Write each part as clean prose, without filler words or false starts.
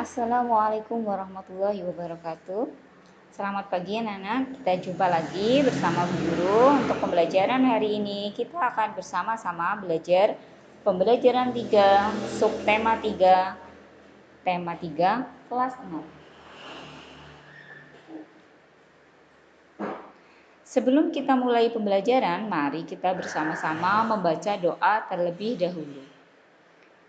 Assalamualaikum warahmatullahi wabarakatuh. Selamat pagi anak-anak, kita jumpa lagi bersama Bu Guru. Untuk pembelajaran hari ini kita akan bersama-sama belajar pembelajaran 3, subtema 3, tema 3, kelas 6. Sebelum kita mulai pembelajaran, mari kita bersama-sama membaca doa terlebih dahulu.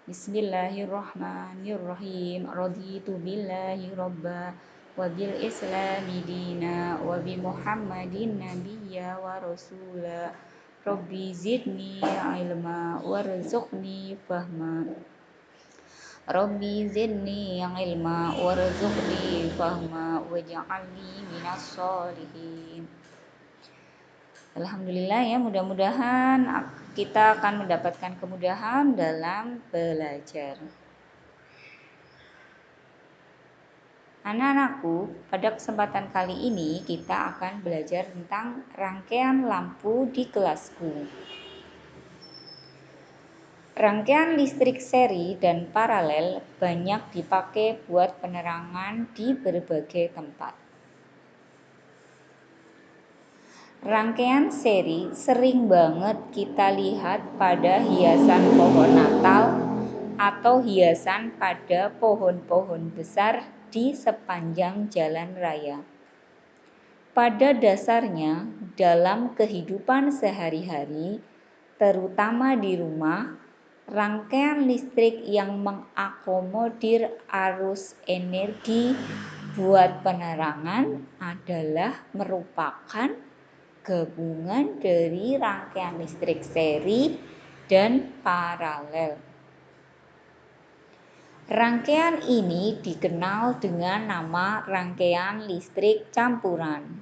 Bismillahirrahmanirrahim. Raditu billahi robba wa bil islami dina wa bi muhammadin nabiyya wa rasula. Rabbi zidni ilma warzuqni fahma. Rabbi zidni ilma warzuqni fahma waj'alni minas sholihin. Alhamdulillah ya, mudah-mudahan kita akan mendapatkan kemudahan dalam belajar. Anak-anakku, pada kesempatan kali ini kita akan belajar tentang rangkaian lampu di kelasku. Rangkaian listrik seri dan paralel banyak dipakai buat penerangan di berbagai tempat. Rangkaian seri sering banget kita lihat pada hiasan pohon Natal atau hiasan pada pohon-pohon besar di sepanjang jalan raya. Pada dasarnya, dalam kehidupan sehari-hari, terutama di rumah, rangkaian listrik yang mengakomodir arus energi buat penerangan adalah merupakan gabungan dari rangkaian listrik seri dan paralel. Rangkaian ini dikenal dengan nama rangkaian listrik campuran.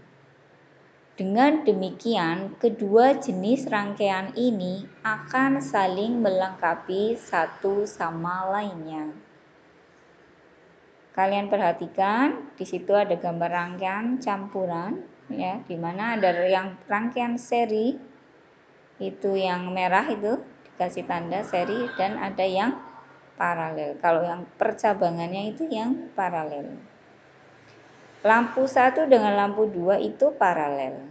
Dengan demikian, kedua jenis rangkaian ini akan saling melengkapi satu sama lainnya. Kalian perhatikan, di situ ada gambar rangkaian campuran, ya, di mana ada yang rangkaian seri, itu yang merah itu dikasih tanda seri, dan ada yang paralel. Kalau yang percabangannya itu yang paralel. Lampu 1 dengan lampu 2 itu paralel.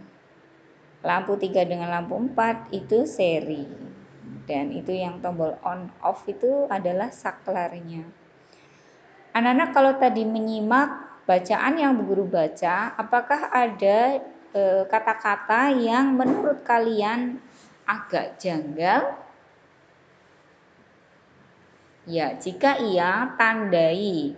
Lampu 3 dengan lampu 4 itu seri. Dan itu yang tombol on off itu adalah saklarnya. Anak-anak kalau tadi menyimak bacaan yang Bu Guru baca, apakah ada kata-kata yang menurut kalian agak janggal? Ya, jika iya, tandai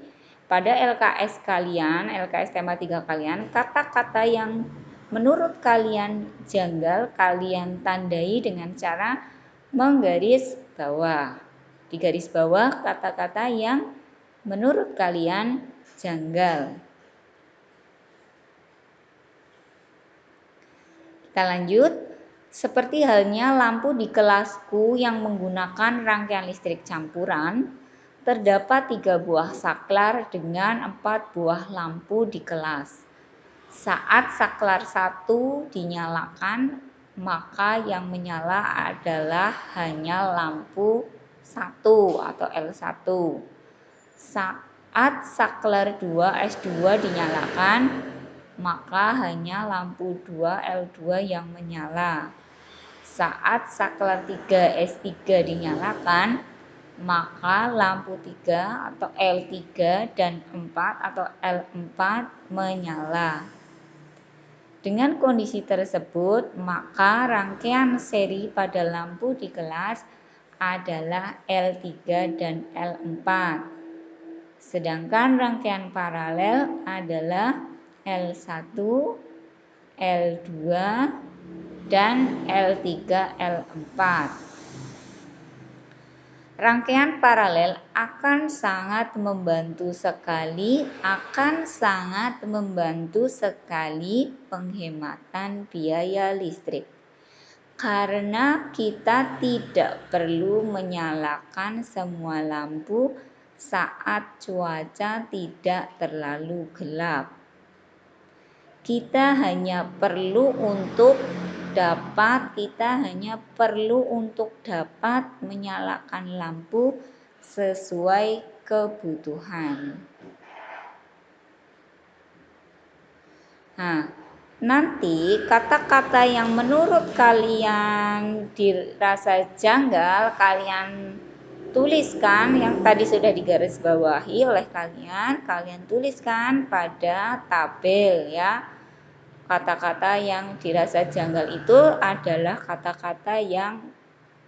pada LKS kalian, LKS tema 3 kalian, kata-kata yang menurut kalian janggal, kalian tandai dengan cara menggaris bawah. Di garis bawah kata-kata yang menurut kalian janggal. Kita lanjut. Seperti halnya lampu di kelasku yang menggunakan rangkaian listrik campuran, terdapat 3 buah saklar dengan 4 buah lampu di kelas. Saat saklar 1 dinyalakan, maka yang menyala adalah hanya lampu 1 atau L1. Saat saklar 2 S2 dinyalakan, maka hanya lampu 2 L2 yang menyala. Saat saklar 3 S3 dinyalakan, maka lampu 3 atau L3 dan 4 atau L4 menyala. Dengan kondisi tersebut, maka rangkaian seri pada lampu di kelas adalah L3 dan L4. Sedangkan rangkaian paralel adalah L1, L2, dan L3, L4. Rangkaian paralel akan sangat membantu sekali penghematan biaya listrik. Karena kita tidak perlu menyalakan semua lampu saat cuaca tidak terlalu gelap. Kita hanya perlu untuk dapat menyalakan lampu sesuai kebutuhan. Nah, nanti kata-kata yang menurut kalian dirasa janggal, kalian tuliskan yang tadi sudah digarisbawahi oleh kalian tuliskan pada tabel ya. Kata-kata yang dirasa janggal itu adalah kata-kata yang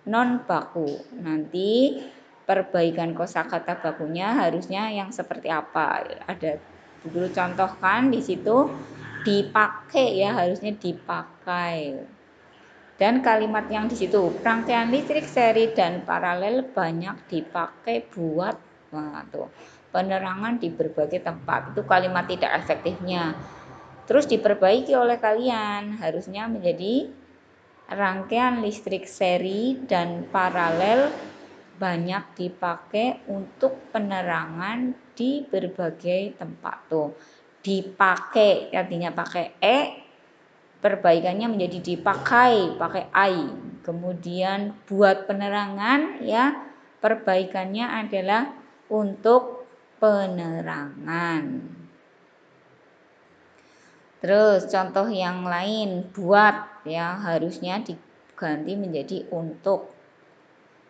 non baku. Nanti perbaikan kosakata bakunya harusnya yang seperti apa? Ada dulu contohkan di situ dipakai ya, harusnya dipakai. Dan kalimat yang di situ rangkaian listrik seri dan paralel banyak dipakai buat penerangan di berbagai tempat. Itu kalimat tidak efektifnya. Terus diperbaiki oleh kalian, harusnya menjadi rangkaian listrik seri dan paralel banyak dipakai untuk penerangan di berbagai tempat. Tuh, dipakai artinya pakai perbaikannya menjadi dipakai pakai I. Kemudian buat penerangan ya, perbaikannya adalah untuk penerangan. Terus contoh yang lain, buat ya harusnya diganti menjadi untuk.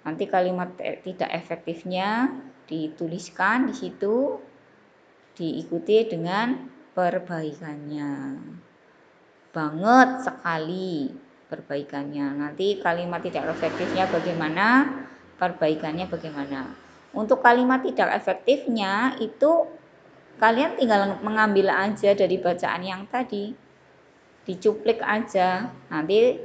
Nanti kalimat tidak efektifnya dituliskan di situ, diikuti dengan perbaikannya. Banget sekali perbaikannya. Nanti kalimat tidak efektifnya bagaimana, perbaikannya bagaimana. Untuk kalimat tidak efektifnya itu kalian tinggal mengambil aja dari bacaan yang tadi, dicuplik aja. Nanti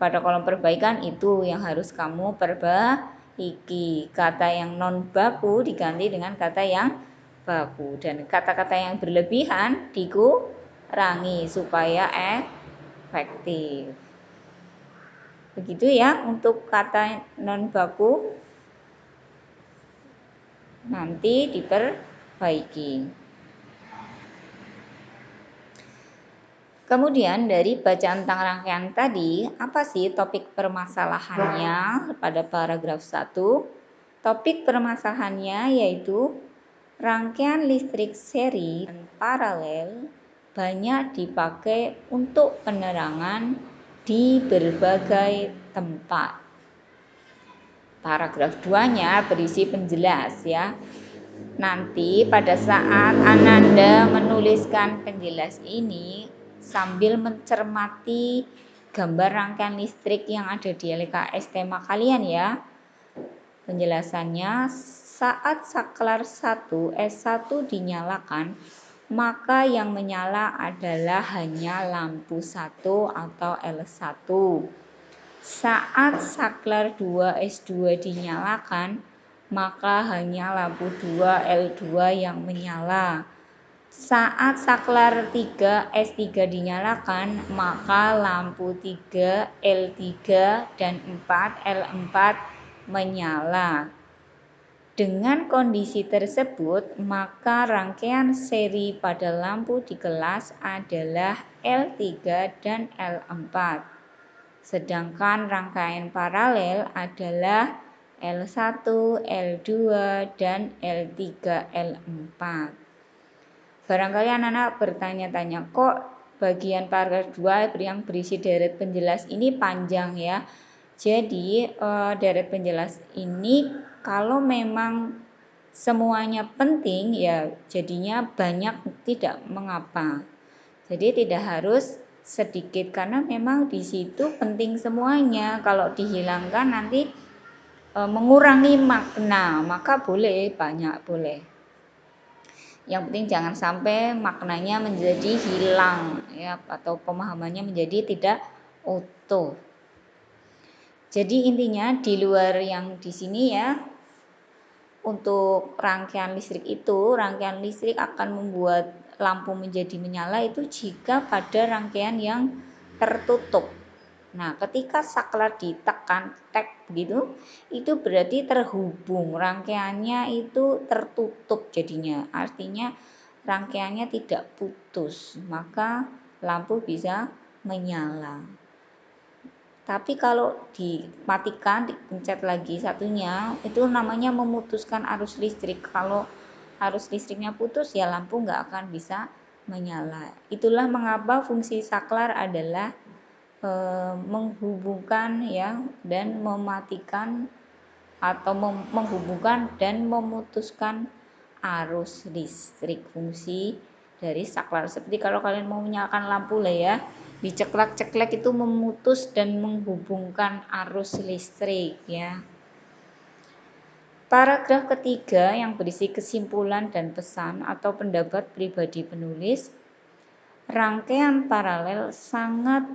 pada kolom perbaikan itu yang harus kamu perbaiki. Kata yang non baku diganti dengan kata yang baku, dan kata-kata yang berlebihan dikurangi supaya efektif. Begitu ya untuk kata non baku, nanti diperbaiki. Kemudian dari bacaan tentang rangkaian tadi, apa sih topik permasalahannya pada paragraf 1? Topik permasalahannya yaitu rangkaian listrik seri dan paralel banyak dipakai untuk penerangan di berbagai tempat. Paragraf 2-nya berisi penjelas ya. Nanti pada saat Ananda menuliskan penjelas ini sambil mencermati gambar rangkaian listrik yang ada di LKS tema kalian ya. Penjelasannya, saat saklar 1 S1 dinyalakan, maka yang menyala adalah hanya lampu 1 atau L1. Saat saklar 2 S2 dinyalakan, maka hanya lampu 2 L2 yang menyala. Saat saklar 3 S3 dinyalakan, maka lampu 3 L3 dan 4 L4 menyala. Dengan kondisi tersebut, maka rangkaian seri pada lampu di kelas adalah L3 dan L4. Sedangkan rangkaian paralel adalah L1, L2, dan L3, L4. Barangkali anak-anak bertanya-tanya, kok bagian paragraf 2 yang berisi deret penjelas ini panjang ya? Jadi deret penjelas ini kalau memang semuanya penting ya jadinya banyak tidak mengapa. Jadi tidak harus sedikit karena memang di situ penting semuanya. Kalau dihilangkan nanti mengurangi makna, maka boleh banyak boleh. Yang penting jangan sampai maknanya menjadi hilang ya, atau pemahamannya menjadi tidak utuh. Jadi intinya di luar yang di sini ya, untuk rangkaian listrik itu, rangkaian listrik akan membuat lampu menjadi menyala itu jika pada rangkaian yang tertutup. Nah, ketika saklar ditekan tek begitu, itu berarti terhubung, rangkaiannya itu tertutup jadinya. Artinya rangkaiannya tidak putus, maka lampu bisa menyala. Tapi kalau dimatikan, dipencet lagi satunya, itu namanya memutuskan arus listrik. Kalau arus listriknya putus ya lampu nggak akan bisa menyala. Itulah mengapa fungsi saklar adalah menghubungkan ya dan mematikan atau menghubungkan dan memutuskan arus listrik. Fungsi dari saklar seperti kalau kalian mau menyalakan lampu lah ya, diceklek-ceklek itu memutus dan menghubungkan arus listrik ya. Paragraf ketiga yang berisi kesimpulan dan pesan atau pendapat pribadi penulis. Rangkaian paralel sangat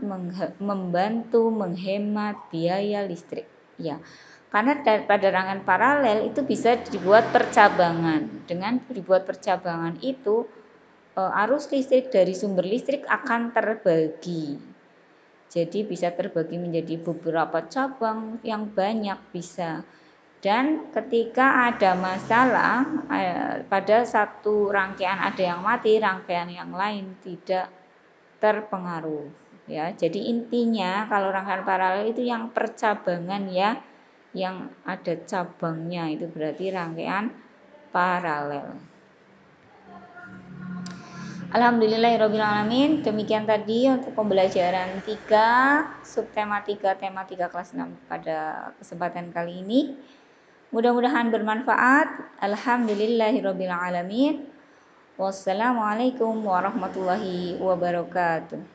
membantu menghemat biaya listrik. Ya, karena pada rangkaian paralel itu bisa dibuat percabangan. Dengan dibuat percabangan itu arus listrik dari sumber listrik akan terbagi. Jadi bisa terbagi menjadi beberapa cabang yang banyak bisa. Dan ketika ada masalah pada satu rangkaian ada yang mati, rangkaian yang lain tidak terpengaruh ya. Jadi intinya kalau rangkaian paralel itu yang percabangan ya, yang ada cabangnya itu berarti rangkaian paralel. Alhamdulillahirrabbilalamin. Demikian tadi untuk pembelajaran 3 subtema 3 tema 3 kelas 6 pada kesempatan kali ini. Mudah-mudahan bermanfaat. Alhamdulillahirrabbilalamin. Wassalamualaikum warahmatullahi wabarakatuh.